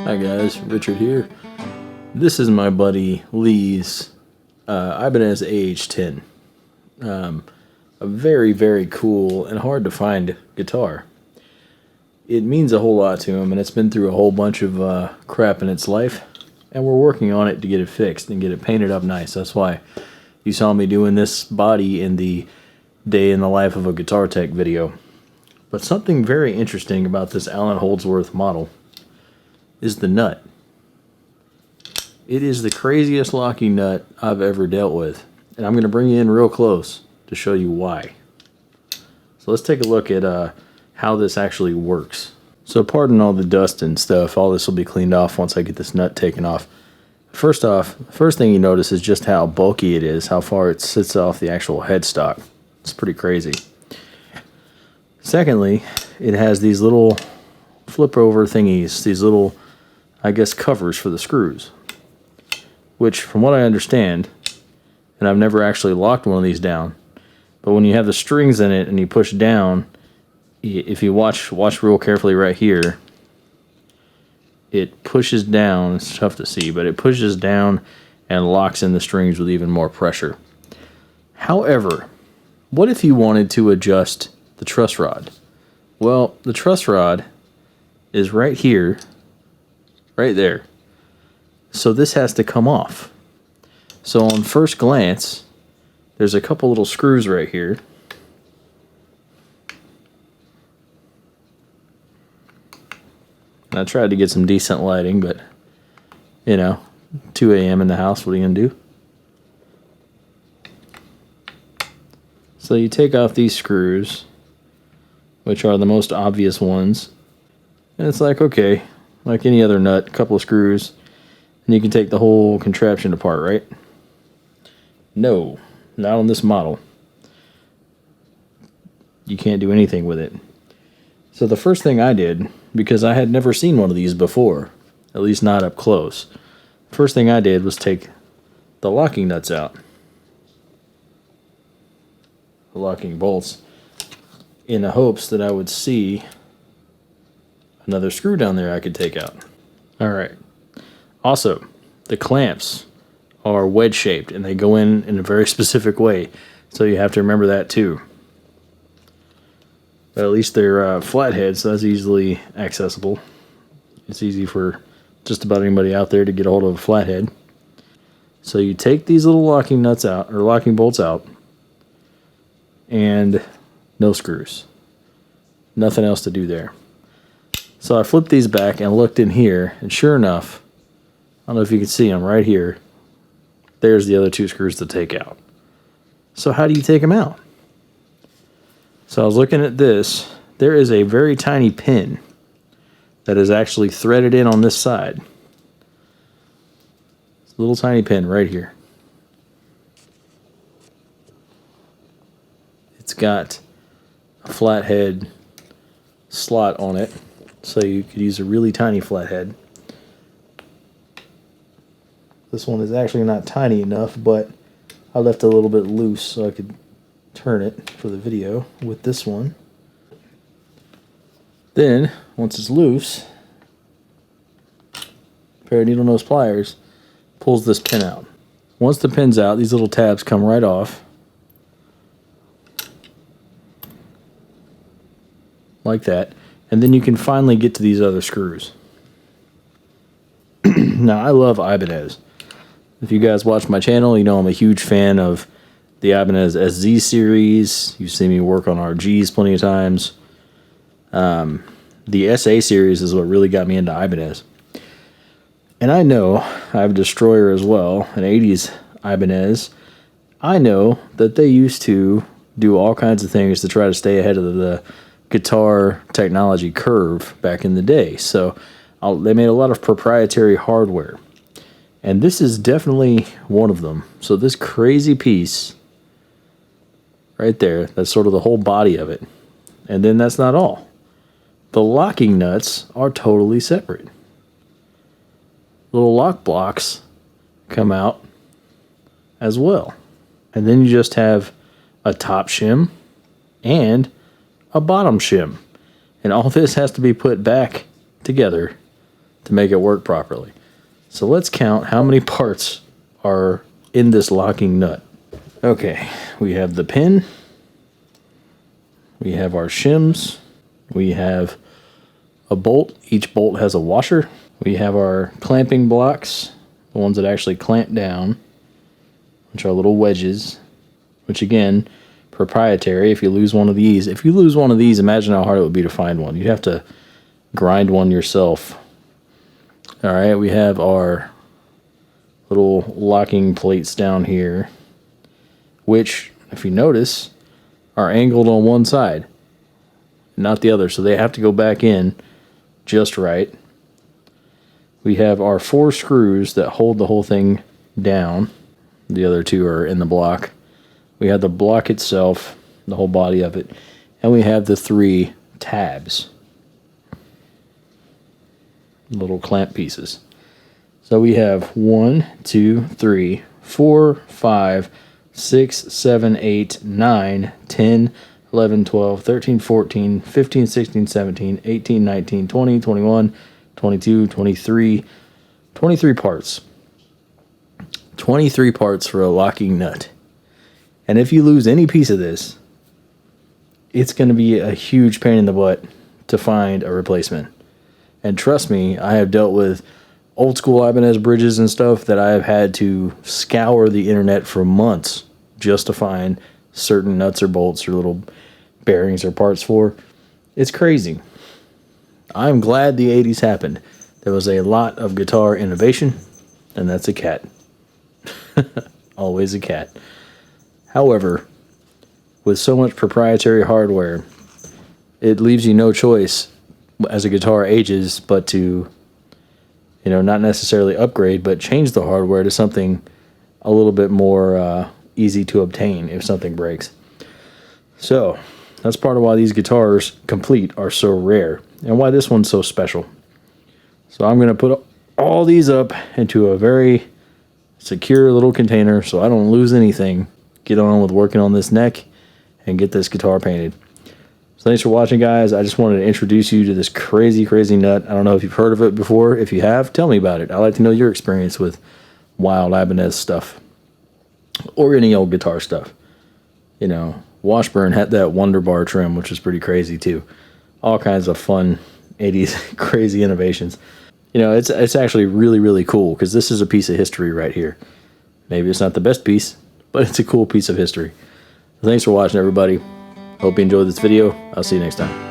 Hi guys, Richard here. This is my buddy Lee's Ibanez AH-10. A very, very cool and hard to find guitar. It means a whole lot to him, and it's been through a whole bunch of crap in its life, and we're working on it to get it fixed and get it painted up nice. That's why you saw me doing this body in the Day in the Life of a Guitar Tech video. But something very interesting about this Alan Holdsworth model is the nut. It is the craziest locking nut I've ever dealt with, and I'm going to bring you in real close to show you why. So let's take a look at how this actually works. So pardon all the dust and stuff, all this will be cleaned off once I get this nut taken off. First off, the first thing you notice is just how bulky it is, how far it sits off the actual headstock. It's pretty crazy. Secondly, it has these little flip over thingies, these little, I guess, covers for the screws, which from what I understand, and I've never actually locked one of these down, but when you have the strings in it and you push down, if you watch real carefully right here, it pushes down. It's tough to see, but it pushes down and locks in the strings with even more pressure. However, what if you wanted to adjust the truss rod? Well, the truss rod is right here, right there. So this has to come off. So on first glance, there's a couple little screws right here. I tried to get some decent lighting, but, you know, 2 a.m. in the house, what are you going to do? So you take off these screws, which are the most obvious ones, and it's like, okay, like any other nut, a couple of screws, and you can take the whole contraption apart, right? No, not on this model. You can't do anything with it. So the first thing I did, because I had never seen one of these before, at least not up close, first thing I did was take the locking nuts out, the locking bolts, in the hopes that I would see another screw down there I could take out. Alright. Also, the clamps are wedge shaped and they go in a very specific way, so you have to remember that too. But at least they're flathead, so that's easily accessible. It's easy for just about anybody out there to get a hold of a flathead. So you take these little locking nuts out, or locking bolts out, and no screws. Nothing else to do there. So I flipped these back and looked in here, and sure enough, I don't know if you can see them right here, there's the other two screws to take out. So how do you take them out? So I was looking at this. There is a very tiny pin that is actually threaded in on this side. It's a little tiny pin right here. It's got a flathead slot on it, so you could use a really tiny flathead. This one is actually not tiny enough, but I left it a little bit loose so I could turn it for the video with this one. Then, once it's loose, a pair of needle nose pliers pulls this pin out. Once the pin's out, these little tabs come right off, like that, and then you can finally get to these other screws. Now, I love Ibanez. If you guys watch my channel, you know I'm a huge fan of the Ibanez SZ series. You've seen me work on RGs plenty of times. The SA series is what really got me into Ibanez. And I know I have a Destroyer as well, an 80s Ibanez. I know that they used to do all kinds of things to try to stay ahead of the guitar technology curve back in the day. So they made a lot of proprietary hardware. And this is definitely one of them. So this crazy piece right there, that's sort of the whole body of it. And then that's not all. The locking nuts are totally separate. Little lock blocks come out as well. And then you just have a top shim and a bottom shim. And all this has to be put back together to make it work properly. So let's count how many parts are in this locking nut. Okay, we have the pin, we have our shims, we have a bolt. Each bolt has a washer. We have our clamping blocks, the ones that actually clamp down, which are little wedges, which again, proprietary. If you lose one of these, imagine how hard it would be to find one. You'd have to grind one yourself. All right, we have our little locking plates down here, which, if you notice, are angled on one side, not the other, so they have to go back in just right. We have our 4 screws that hold the whole thing down. The other 2 are in the block. We have the block itself, the whole body of it, and we have the 3 tabs, little clamp pieces. So we have 1, 2, 3, 4, 5, 6, 7, 8, 9, 10, 11, 12, 13, 14, 15, 16, 17, 18, 19, 20, 21, 22, 23, 23 parts. 23 parts for a locking nut. And if you lose any piece of this, it's going to be a huge pain in the butt to find a replacement. And trust me, I have dealt with old school Ibanez bridges and stuff that I have had to scour the internet for months just to find certain nuts or bolts or little bearings or parts for. It's crazy. I'm glad the 80s happened. There was a lot of guitar innovation, and that's a cat. Always a cat. However, with so much proprietary hardware, it leaves you no choice as a guitar ages but to, not necessarily upgrade, but change the hardware to something a little bit more easy to obtain if something breaks. So that's part of why these guitars complete are so rare and why this one's so special. So I'm going to put all these up into a very secure little container so I don't lose anything. Get on with working on this neck and get this guitar painted. So thanks for watching, guys. I just wanted to introduce you to this crazy, crazy nut. I don't know if you've heard of it before. If you have, tell me about it. I'd like to know your experience with wild Ibanez stuff or any old guitar stuff. Washburn had that Wonder Bar trim, which was pretty crazy too. All kinds of fun 80s crazy innovations. It's actually really, really cool because this is a piece of history right here. Maybe it's not the best piece, but it's a cool piece of history. Thanks for watching, everybody. Hope you enjoyed this video. I'll see you next time.